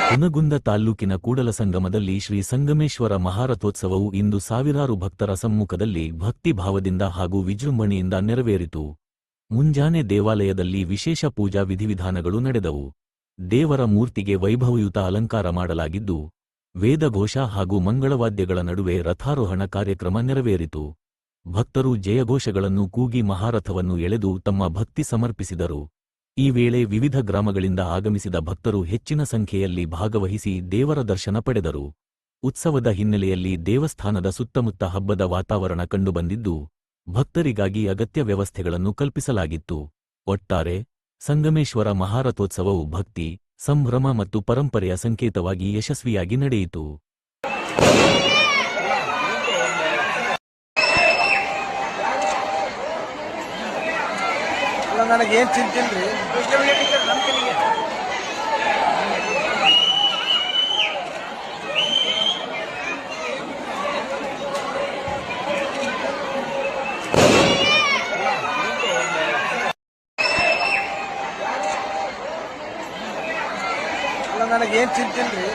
ಹುನಗುಂದ ತಾಲ್ಲೂಕಿನ ಕೂಡಲಸಂಗಮದಲ್ಲಿ ಶ್ರೀ ಸಂಗಮೇಶ್ವರ ಮಹಾರಥೋತ್ಸವವು ಇಂದು ಸಾವಿರಾರು ಭಕ್ತರ ಸಮ್ಮುಖದಲ್ಲಿ ಭಕ್ತಿಭಾವದಿಂದ ಹಾಗೂ ವಿಜೃಂಭಣೆಯಿಂದ ನೆರವೇರಿತು. ಮುಂಜಾನೆ ದೇವಾಲಯದಲ್ಲಿ ವಿಶೇಷ ಪೂಜಾ ವಿಧಿವಿಧಾನಗಳು ನಡೆದವು. ದೇವರ ಮೂರ್ತಿಗೆ ವೈಭವಯುತ ಅಲಂಕಾರ ಮಾಡಲಾಗಿದ್ದು, ವೇದಘೋಷ ಹಾಗೂ ಮಂಗಳವಾದ್ಯಗಳ ನಡುವೆ ರಥಾರೋಹಣ ಕಾರ್ಯಕ್ರಮ ನೆರವೇರಿತು. ಭಕ್ತರು ಜಯಘೋಷಗಳನ್ನು ಕೂಗಿ ಮಹಾರಥವನ್ನು ಎಳೆದು ತಮ್ಮ ಭಕ್ತಿ ಸಮರ್ಪಿಸಿದರು. ಈ ವೇಳೆ ವಿವಿಧ ಗ್ರಾಮಗಳಿಂದ ಆಗಮಿಸಿದ ಭಕ್ತರು ಹೆಚ್ಚಿನ ಸಂಖ್ಯೆಯಲ್ಲಿ ಭಾಗವಹಿಸಿ ದೇವರ ದರ್ಶನ ಪಡೆದರು. ಉತ್ಸವದ ಹಿನ್ನೆಲೆಯಲ್ಲಿ ದೇವಸ್ಥಾನದ ಸುತ್ತಮುತ್ತ ಹಬ್ಬದ ವಾತಾವರಣ ಕಂಡುಬಂದಿದ್ದು, ಭಕ್ತರಿಗಾಗಿ ಅಗತ್ಯ ವ್ಯವಸ್ಥೆಗಳನ್ನು ಕಲ್ಪಿಸಲಾಗಿತ್ತು. ಒಟ್ಟಾರೆ ಸಂಗಮೇಶ್ವರ ಮಹಾರಥೋತ್ಸವವು ಭಕ್ತಿ, ಸಂಭ್ರಮ ಮತ್ತು ಪರಂಪರೆಯ ಸಂಕೇತವಾಗಿ ಯಶಸ್ವಿಯಾಗಿ ನಡೆಯಿತು. ನನಗೇನು ಚಿಂತಿಲ್ರಿ. ನನಗೇನು ಚಿಂತಿಲ್ರಿ.